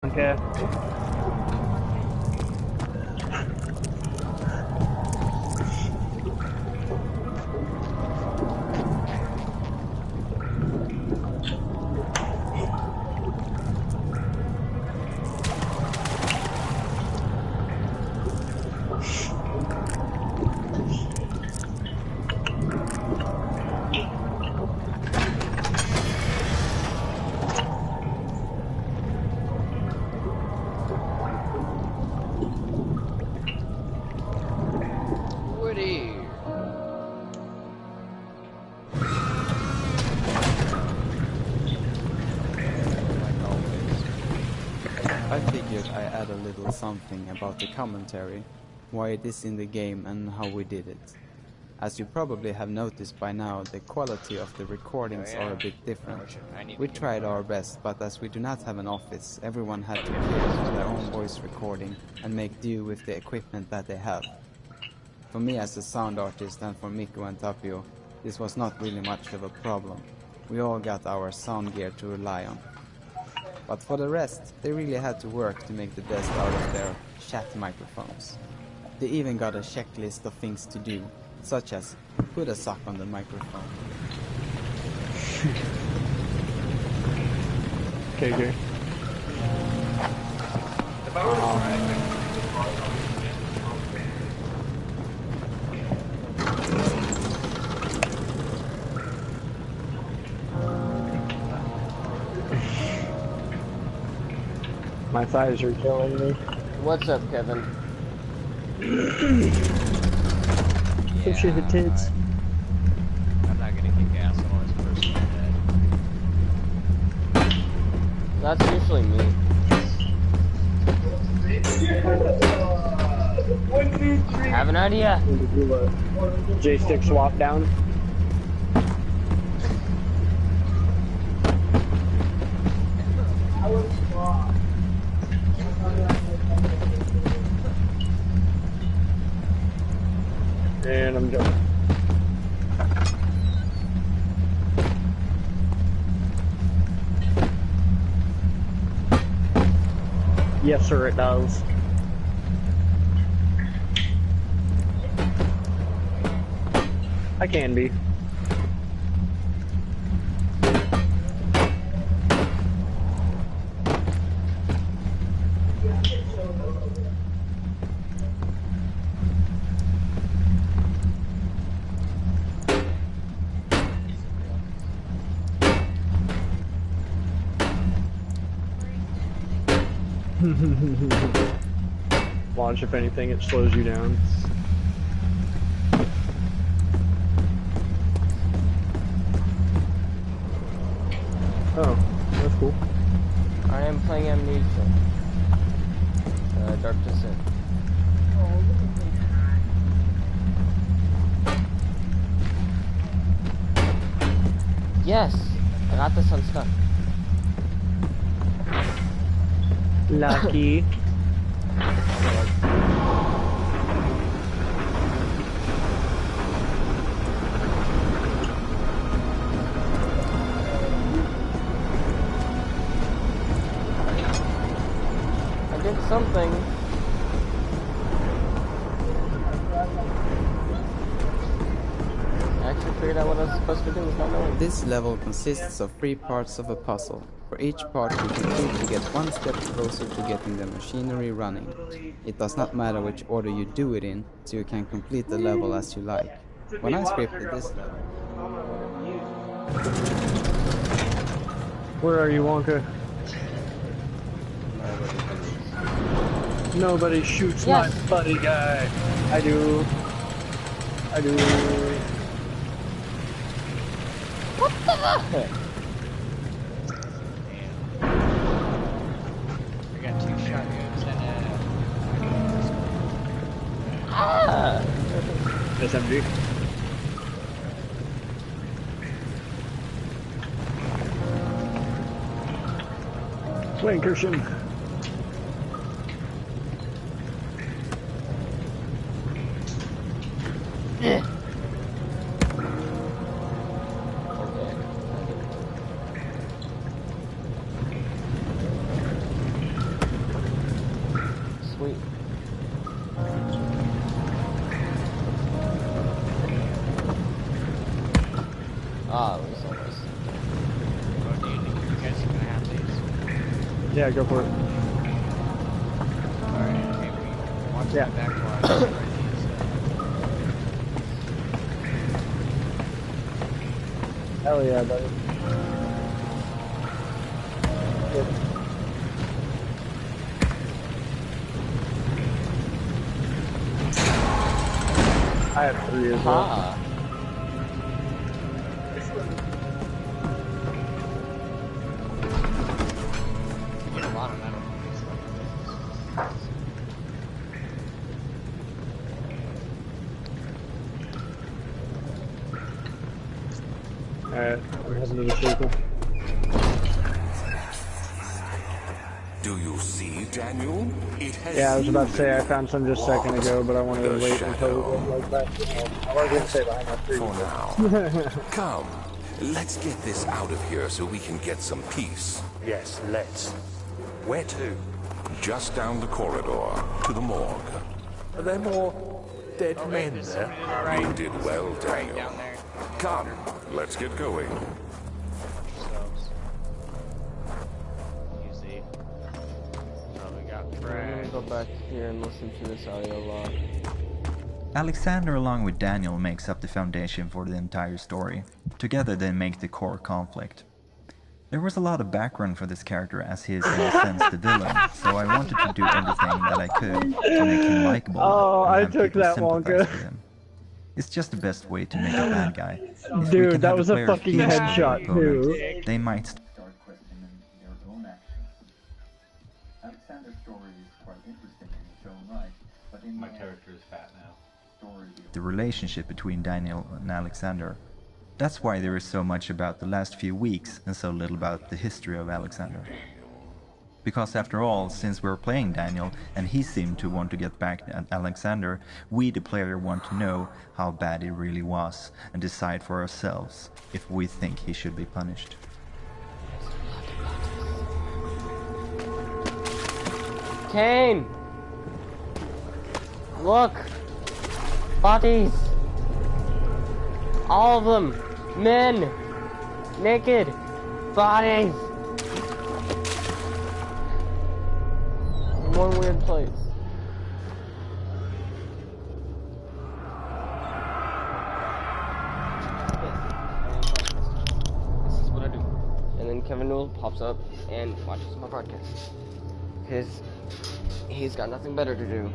Okay. Woody. I figured I add a little something about the commentary, why it is in the game and how we did it. As you probably have noticed by now, the quality of the recordings are a bit different. We tried our best, but as we do not have an office, everyone had to care for their own voice recording and make do with the equipment that they have. For me as a sound artist and for Mikko and Tapio, this was not really much of a problem. We all got our sound gear to rely on. But for the rest, they really had to work to make the best out of their chat microphones. They even got a checklist of things to do, such as put a sock on the microphone. Okay, good. My thighs are killing me. What's up, Kevin? Some shit hit tits. I'm not gonna kick ass unless the person is dead. That's usually me. Have an idea. Do a J-stick swap down. And I'm jumping. Yes, sir, it does. I can be. Launch, if anything, it slows you down. Oh, that's cool. I am playing Amnesia. Dark Descent. Yes! I got this unstuck. Lucky. I did something. I actually figured out what I was supposed to do without knowing. This level consists of 3 parts of a puzzle. For each part you complete to get one step closer to getting the machinery running. It does not matter which order you do it in, so you can complete the level as you like. When I scripted this level... Where are you, Wonka? Nobody shoots Yes. my buddy guy. I do. I do. What the heck? I got 2 shotguns and Ah! SMG. Swing, Christian. Eh. Sweet. Ah, it was almost. Oh, do you guys are gonna have these? Yeah, go for it. Alright, okay, we watch Yeah. my back while I try these. Hell yeah, buddy. I have 3 as well. Ah. You get a lot of metal from these Alright, I'm heading to the circle. Do you see, Daniel? It has Yeah, I was about to say I found some just a second ago, but I wanted to The wait until shadow. it was like that. I was going to say behind my tree. For now. Come, let's get this out of here so we can get some peace. Yes, let's. Where to? Just down the corridor to the morgue. Are there more dead men There's there? somebody to the right. You did well, Right Daniel. down there. Come, let's get going. Yourselves. Easy. Probably got I'm trash. gonna go back here and listen to this audio log. Alexander along with Daniel makes up the foundation for the entire story. Together they make the core conflict. There was a lot of background for this character as he is in a sense the villain, so I wanted to do everything that I could to make him likable Oh, and I have took people that, sympathize Wonka. with him. It's just the best way to make a bad guy. If we Dude, can that have was the a player fucking feel for headshot, the opponent, too. they might start questioning their own actions. Alexander's story is quite interesting in its own right, but in My character is fat now. the relationship between Daniel and Alexander. That's why there is so much about the last few weeks and so little about the history of Alexander. Because after all, since we're playing Daniel and he seemed to want to get back at Alexander, we the player want to know how bad he really was and decide for ourselves if we think he should be punished. Kane! Look! Bodies! All of them! Men! Naked! Bodies! In one weird place. This is what I do. And then Kevin Newell pops up and watches my broadcast. Because he's got nothing better to do.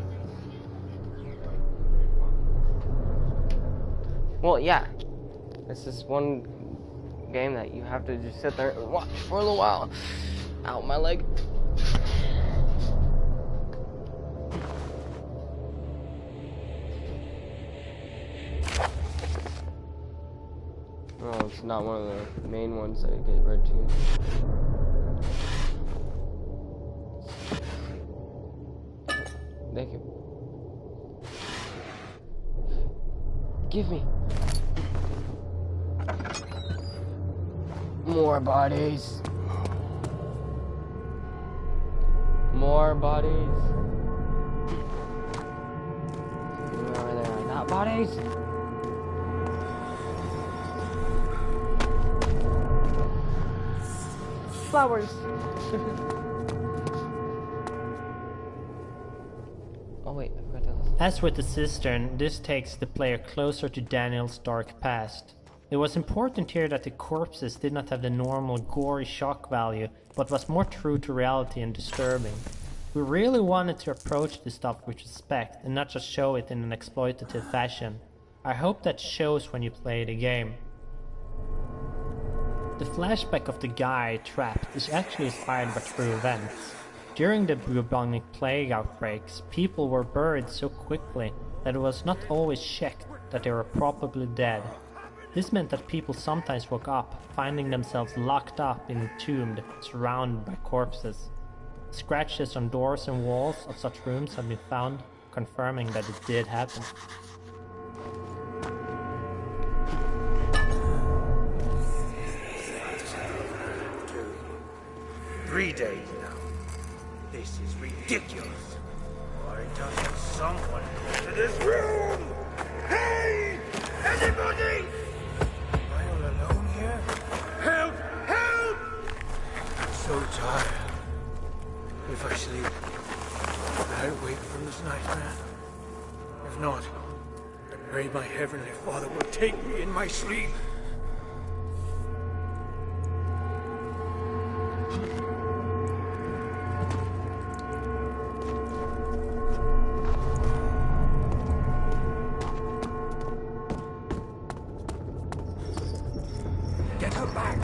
Well, yeah. This is one game that you have to just sit there and watch for a little while. Ow, my leg. Oh, it's not one of the main ones that get read to you. Thank you. Give me. More bodies. More bodies. Where are there not bodies? Flowers. Oh wait, I forgot to listen. As with the cistern, this takes the player closer to Daniel's dark past. It was important here that the corpses did not have the normal gory shock value, but was more true to reality and disturbing. We really wanted to approach this stuff with respect and not just show it in an exploitative fashion. I hope that shows when you play the game. The flashback of the guy trapped is actually inspired by true events. During the bubonic plague outbreaks, people were buried so quickly that it was not always checked that they were probably dead. This meant that people sometimes woke up, finding themselves locked up and entombed, surrounded by corpses. Scratches on doors and walls of such rooms have been found, confirming that it did happen. 3 days now. This is ridiculous. Why doesn't someone go to this room? Hey! Anybody? Am I all alone here? Help! Help! I'm so tired. If I sleep, will I wake from this nightmare? If not, I pray my Heavenly Father will take me in my sleep. Get her back!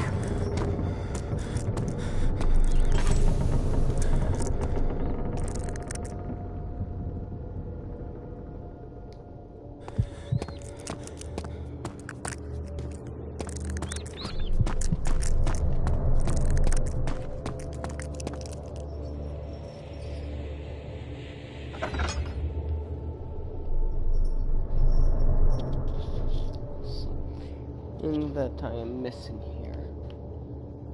In that I am missing here.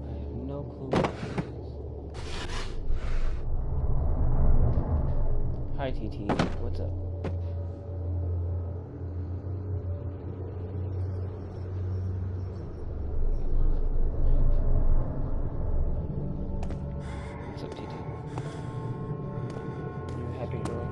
I have no clue what it is. Hi TT, what's up? What's up TT? You happy girl?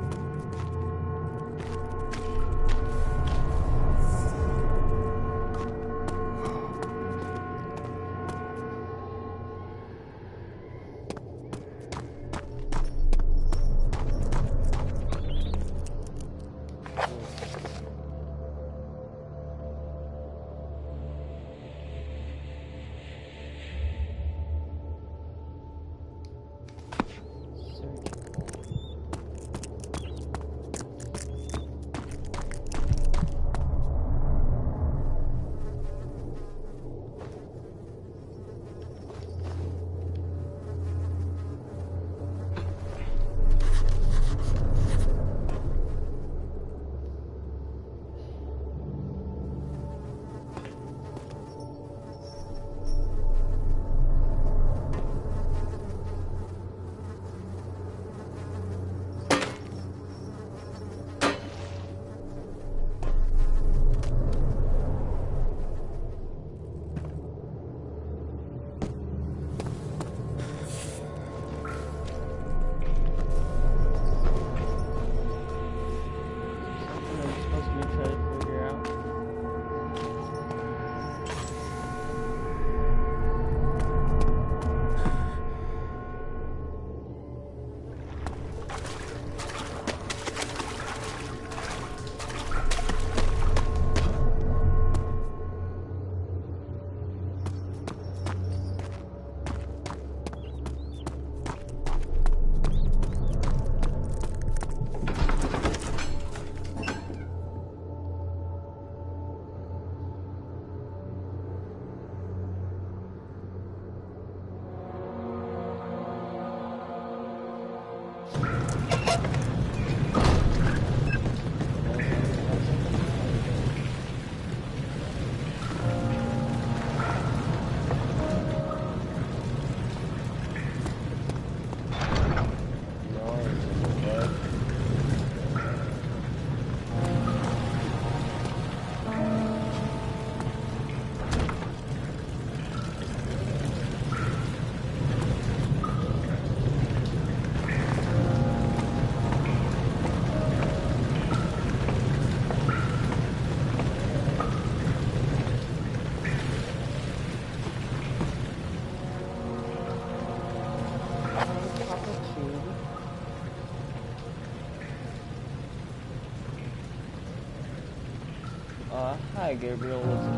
Hi Gabriel, what's up?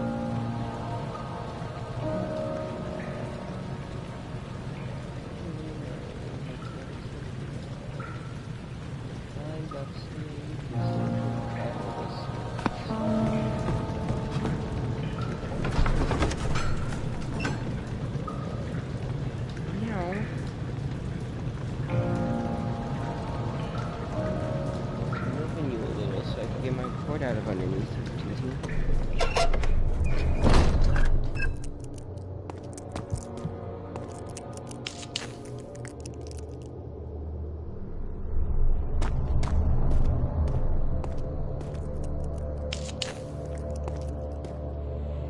Moving you a little so I can get my cord out of underneath you,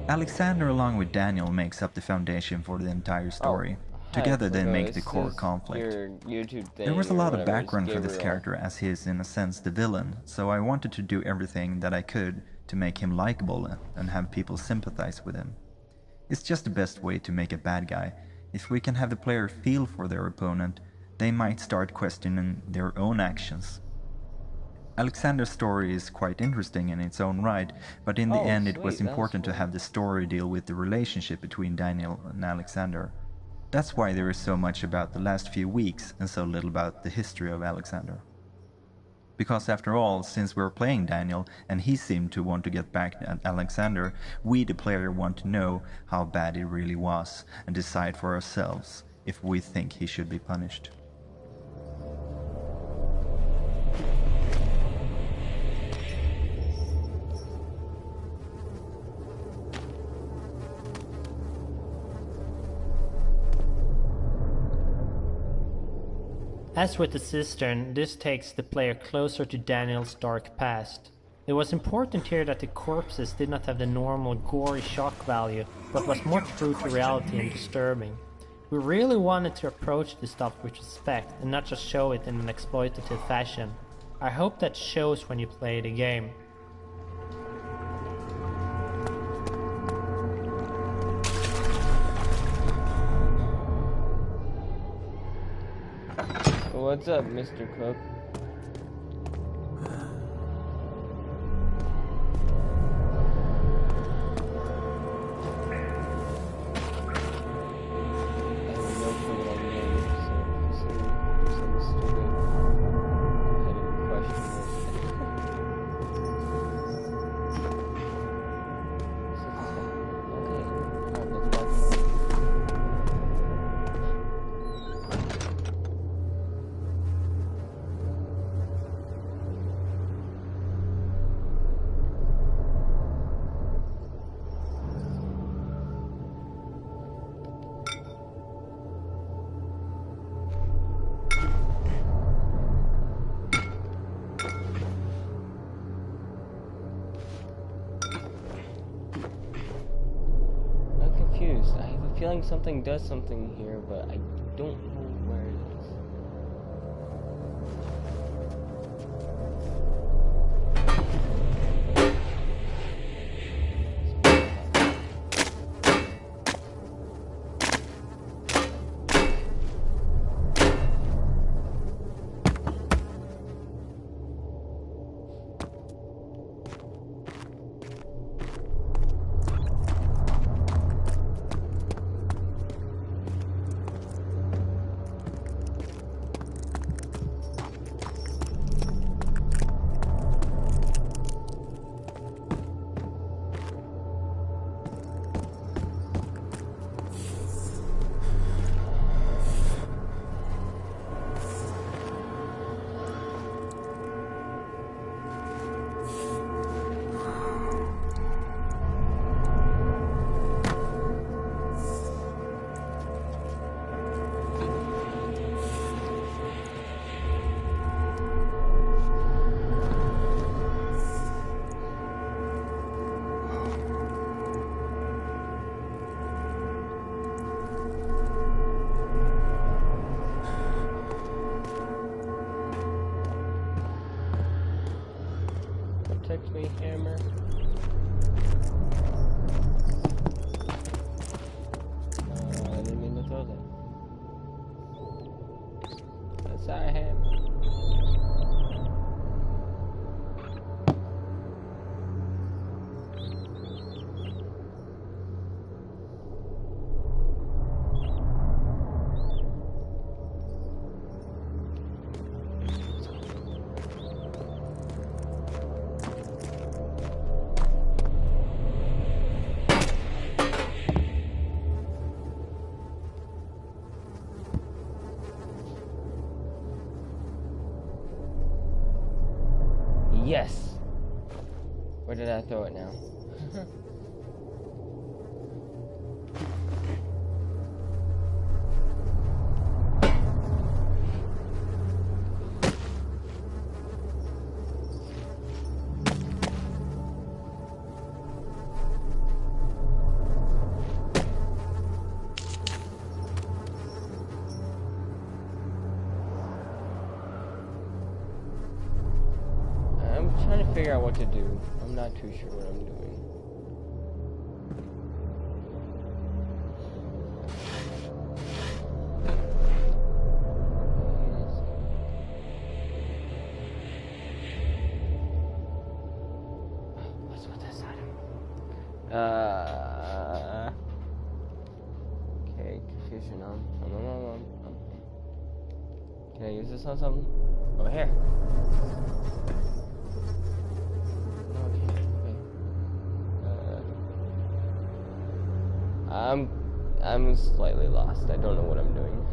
Alexander along with Daniel makes up the foundation for the entire story. Hi, Together they Virgo, make the is core this conflict. your YouTube thing There was a or lot of whatever? It's background for this Gabriel. character as he is in a sense the villain, so I wanted to do everything that I could to make him likable and have people sympathize with him. It's just the best way to make a bad guy. If we can have the player feel for their opponent, they might start questioning their own actions. Alexander's story is quite interesting in its own right, but in the end it was important to have the story deal with the relationship between Daniel and Alexander. That's why there is so much about the last few weeks and so little about the history of Alexander. Because after all, since we're playing Daniel and he seemed to want to get back at Alexander, we the player want to know how bad it really was and decide for ourselves if we think he should be punished. As with the cistern, this takes the player closer to Daniel's dark past. It was important here that the corpses did not have the normal gory shock value, but was more true to reality and disturbing. We really wanted to approach this stuff with respect and not just show it in an exploitative fashion. I hope that shows when you play the game. What's up, Mr. Cook? I have a feeling something does something here, but I don't know where it is. Protect me, hammer. I didn't mean to throw that. That's our hammer. Yes! Where did I throw it now? trying to figure out what to do. I'm not too sure what I'm doing. What's with this item? Okay, confusion on. Can I use this on something? Oh, here. I'm slightly lost. I don't know what I'm doing.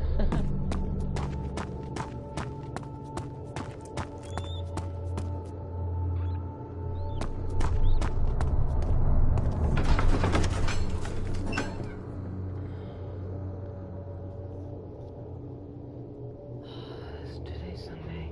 Is today Sunday?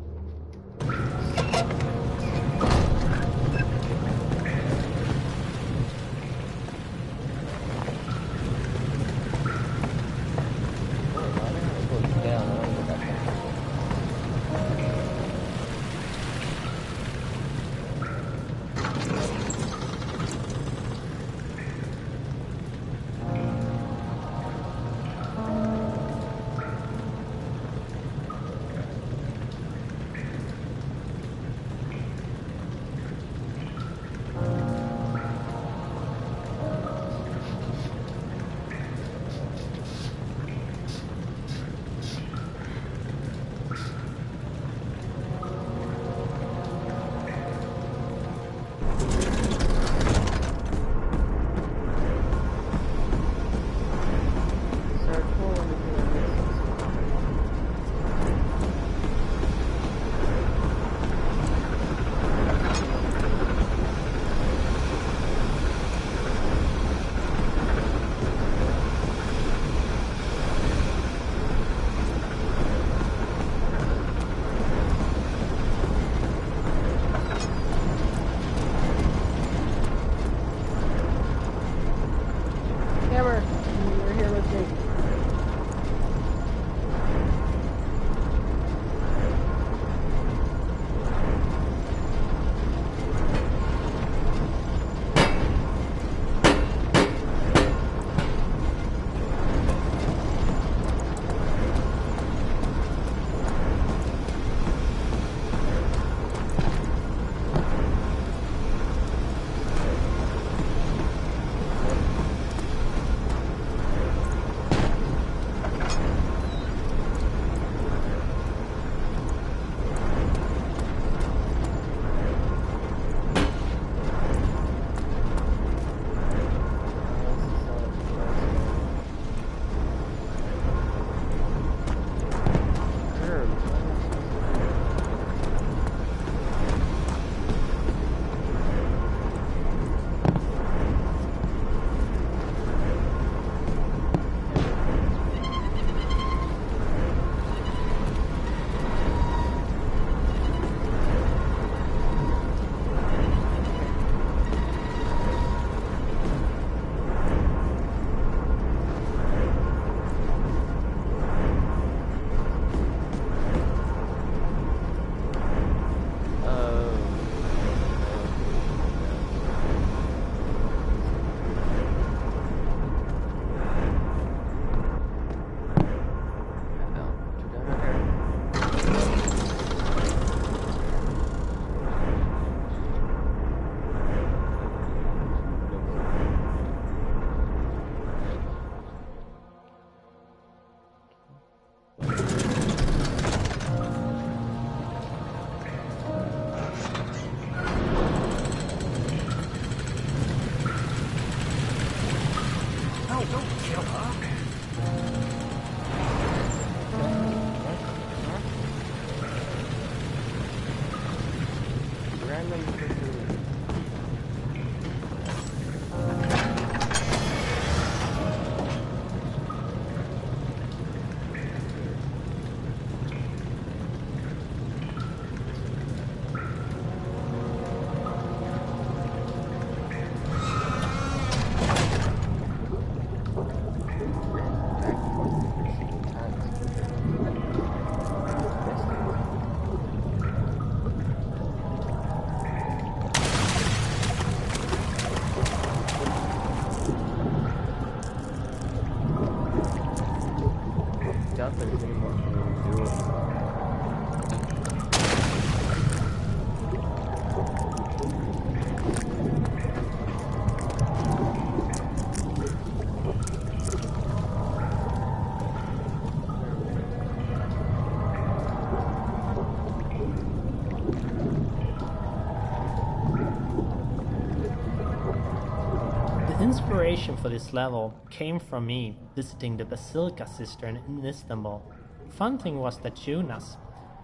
Inspiration for this level came from me visiting the Basilica Cistern in Istanbul. Fun thing was that Jonas,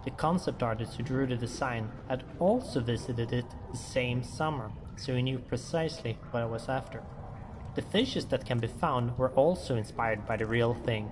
the concept artist who drew the design, had also visited it the same summer, so he knew precisely what I was after. The fishes that can be found were also inspired by the real thing.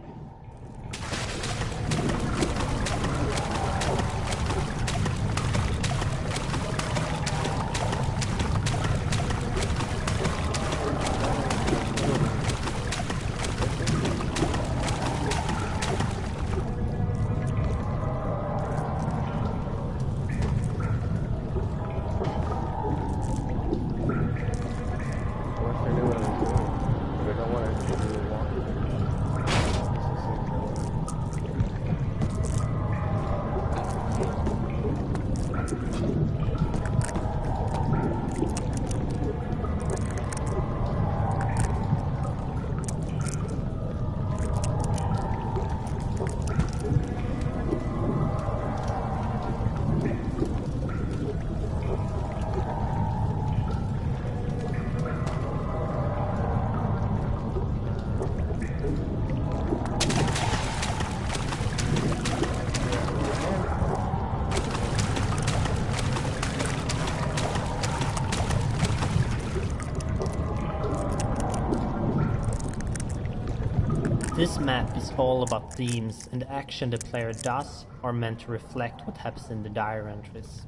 This map is all about themes, and the action the player does are meant to reflect what happens in the diary entries.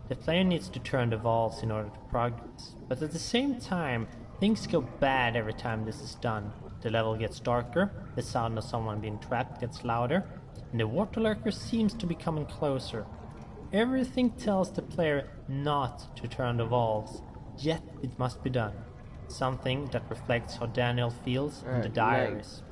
The player needs to turn the valves in order to progress, but at the same time, things go bad every time this is done. The level gets darker, the sound of someone being trapped gets louder, and the water lurker seems to be coming closer. Everything tells the player not to turn the valves, yet it must be done. Something that reflects how Daniel feels in the diaries.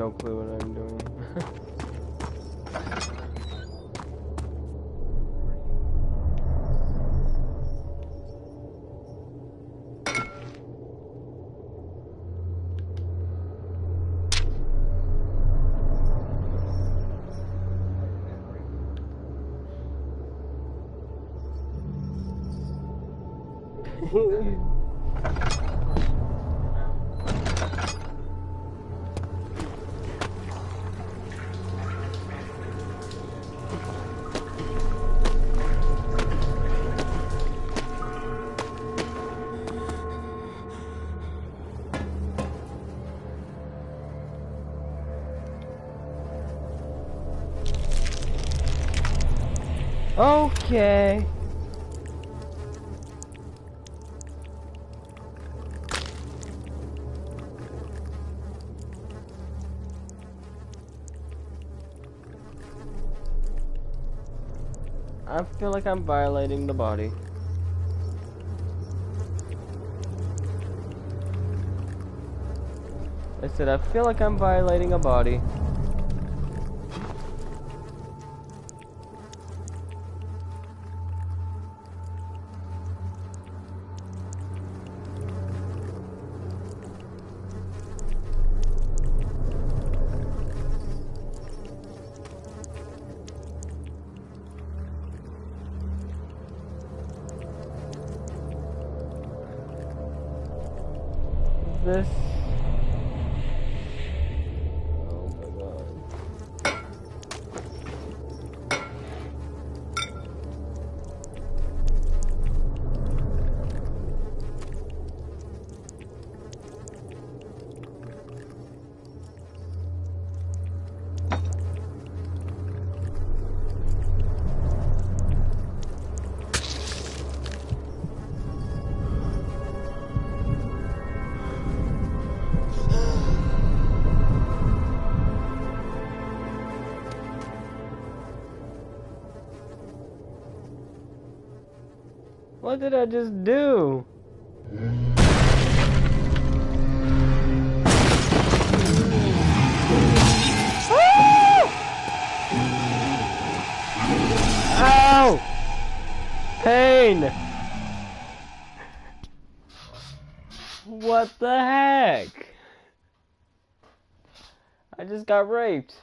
no clue what I'm doing. Okay. I feel like I'm violating the body. I said I feel like I'm violating a body. This. Oh my god. What did I just do? Ow! Pain! What the heck? I just got raped.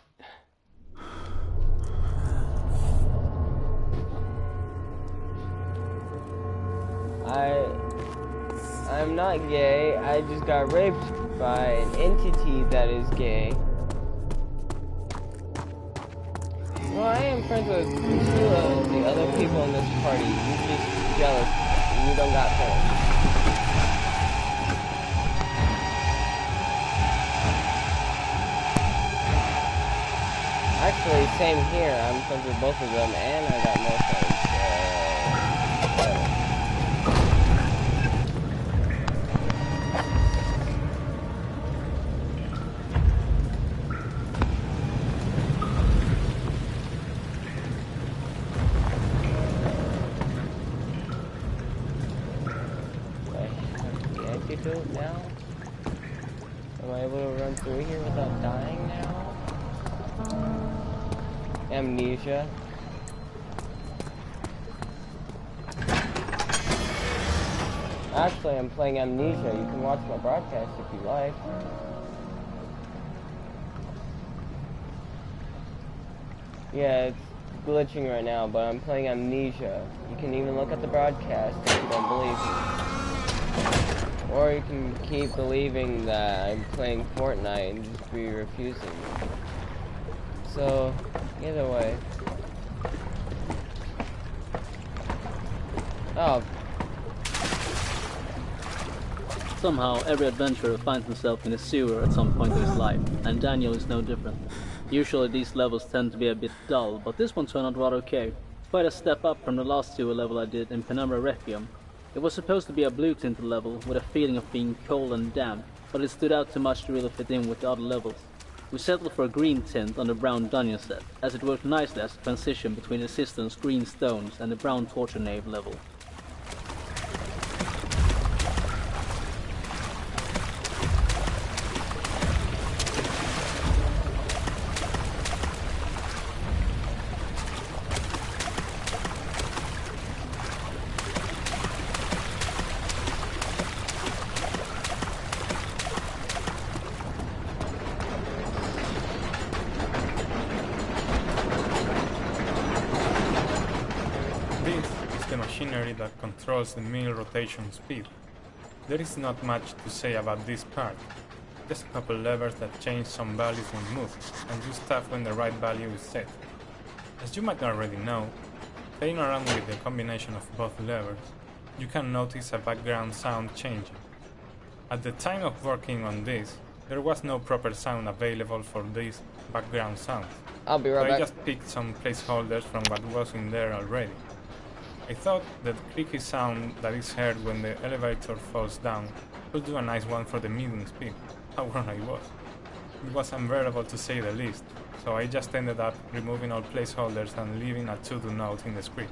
I'm not gay, I just got raped by an entity that is gay. Well, I am friends with two of the other people in this party. You're just jealous and you don't got friends. Actually, same here. I'm friends with both of them and I got more friends. Now? Am I able to run through here without dying now? Amnesia. Actually, I'm playing Amnesia. You can watch my broadcast if you like. Yeah, it's glitching right now, but I'm playing Amnesia. You can even look at the broadcast if you don't believe me. Or you can keep believing that I'm playing Fortnite and just be refusing. So, either way. Oh. Somehow, every adventurer finds himself in a sewer at some point in his life, and Daniel is no different. Usually these levels tend to be a bit dull, but this one turned out rather okay. Quite a step up from the last sewer level I did in Penumbra Requiem. It was supposed to be a blue tinted level with a feeling of being cold and damp, but it stood out too much to really fit in with the other levels. We settled for a green tint on the brown dungeon set, as it worked nicely as a transition between the Assistant's green stones and the brown torture nave level. the machinery that controls the mill rotation speed. There is not much to say about this part. Just a couple levers that change some values when moved, and do stuff when the right value is set. As you might already know, playing around with the combination of both levers, you can notice a background sound changing. At the time of working on this, there was no proper sound available for these background sounds. I'll be right so back. I just picked some placeholders from what was in there already. I thought that creaky sound that is heard when the elevator falls down would do a nice one for the medium speed. How wrong I was. It was unbearable to say the least, so I just ended up removing all placeholders and leaving a to-do note in the script.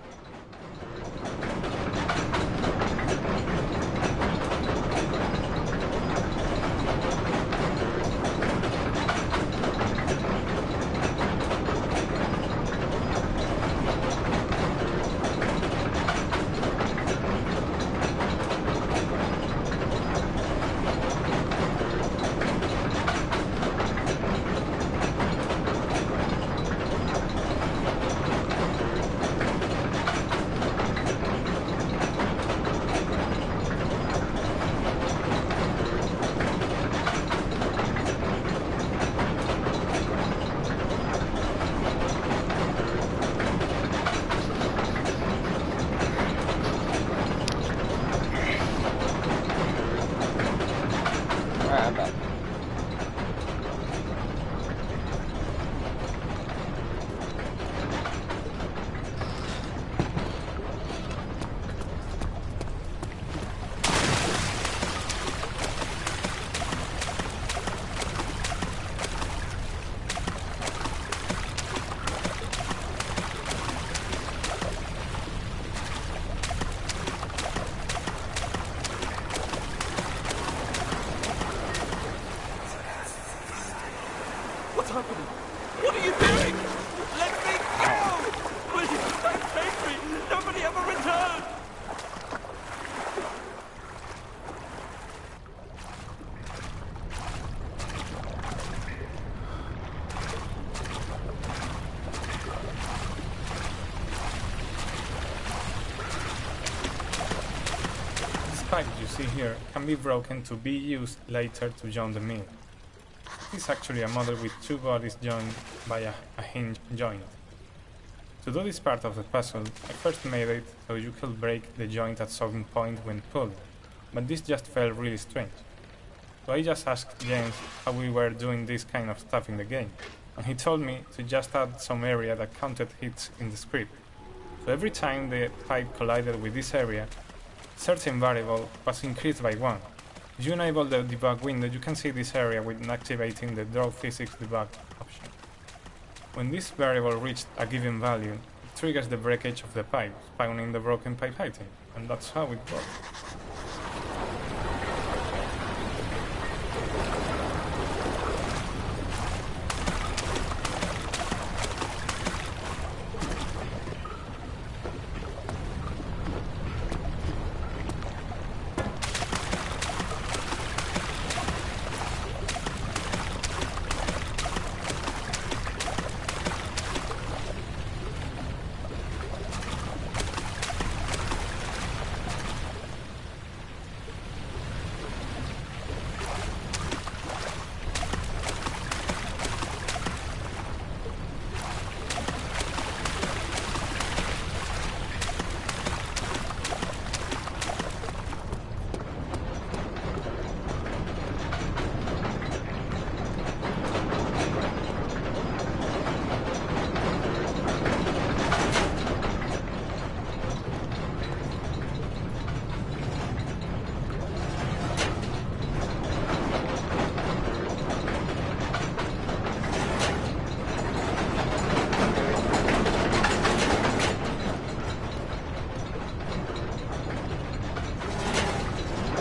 Alright, I'm back. What's happening? What are you doing? Let me go! Please, don't take me! Nobody ever return! This pipe you see here can be broken to be used later to join the mill. It is actually a model with two bodies joined by a hinge joint. To do this part of the puzzle, I first made it so you could break the joint at some point when pulled, but this just felt really strange. So I just asked James how we were doing this kind of stuff in the game, and he told me to just add some area that counted hits in the script. So every time the pipe collided with this area, a certain variable was increased by 1. If you enable the debug window, you can see this area with activating the draw physics debug option. When this variable reached a given value, it triggers the breakage of the pipe, spawning the broken pipe item, and that's how it works.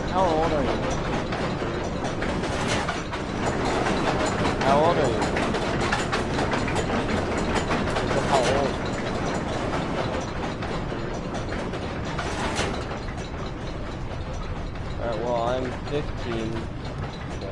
How old are you? How old are you? How old? Alright, well, I'm 15, so...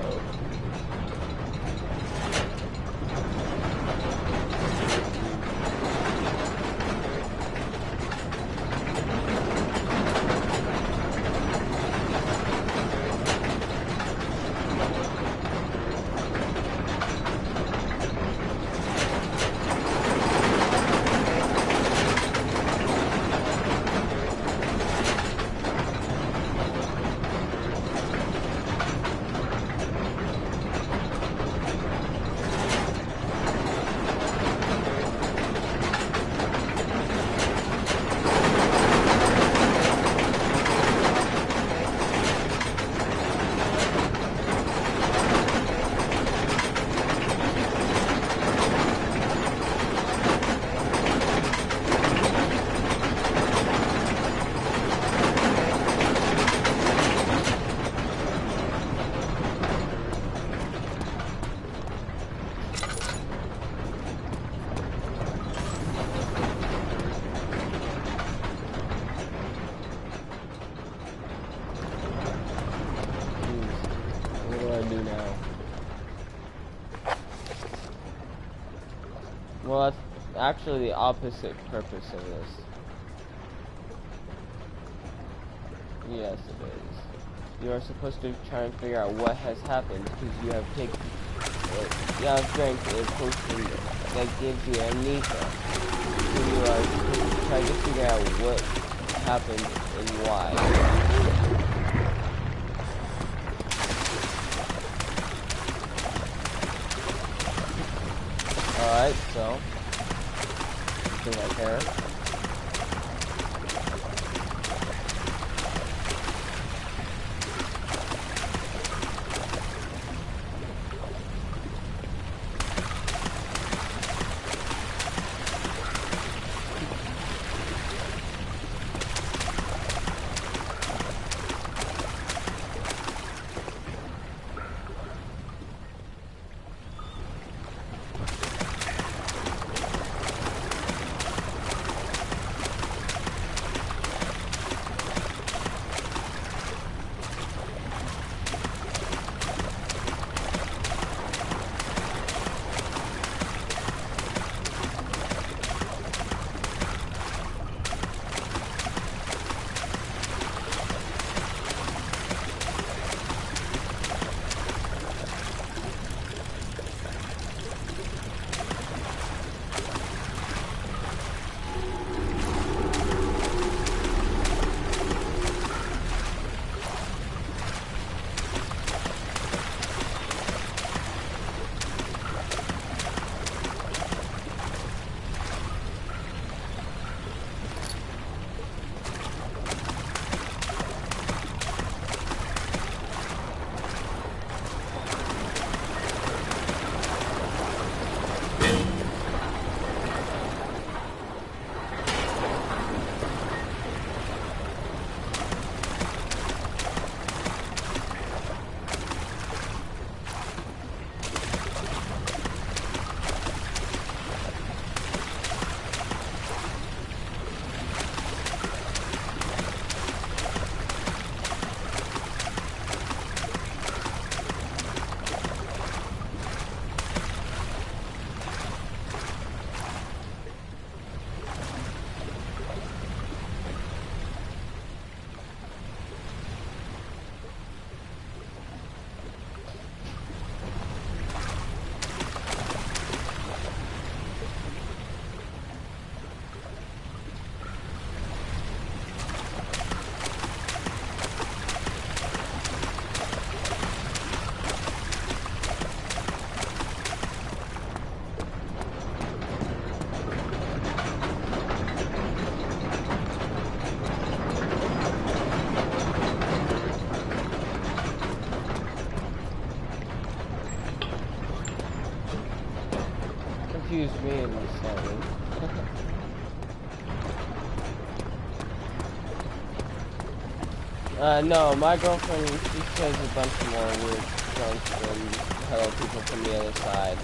actually the opposite purpose of this. Yes, it is. You are supposed to try and figure out what has happened because you have taken, you have drank a potion that gives you amnesia. So you are supposed to try to figure out what happened and why. Alright, so, do my hair. Confused me in this slightly. No, my girlfriend, she says a bunch more weird junk than hello people from the other side.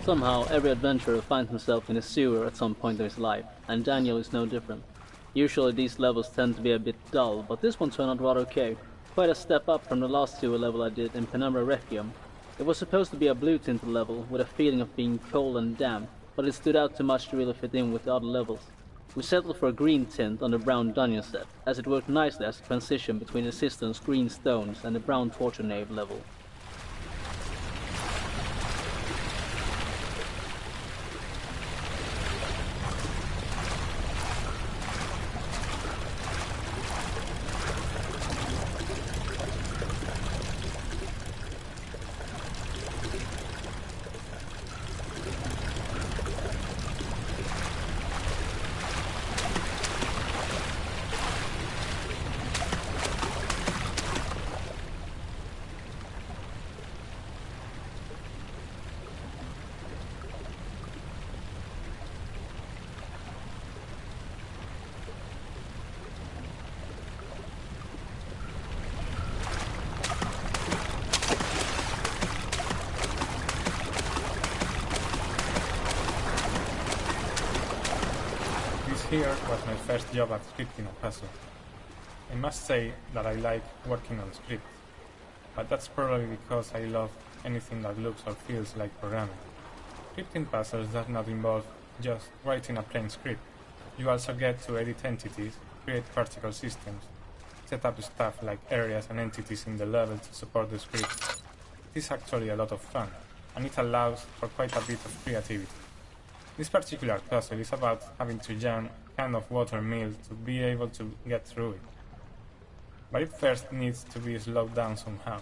Somehow, every adventurer finds himself in a sewer at some point in his life, and Daniel is no different. Usually these levels tend to be a bit dull, but this one turned out rather okay. Quite a step up from the last sewer level I did in Penumbra Requiem. It was supposed to be a blue tinted level, with a feeling of being cold and damp, but it stood out too much to really fit in with the other levels. We settled for a green tint on the brown dungeon set, as it worked nicely as a transition between the Cistern's green stones and the brown torture nave level. Here was my first job at scripting a puzzle. I must say that I like working on scripts, but that's probably because I love anything that looks or feels like programming. Scripting puzzles does not involve just writing a plain script. You also get to edit entities, create particle systems, set up stuff like areas and entities in the level to support the script. It is actually a lot of fun, and it allows for quite a bit of creativity. This particular puzzle is about having to jam a can of water mill to be able to get through it. But it first needs to be slowed down somehow.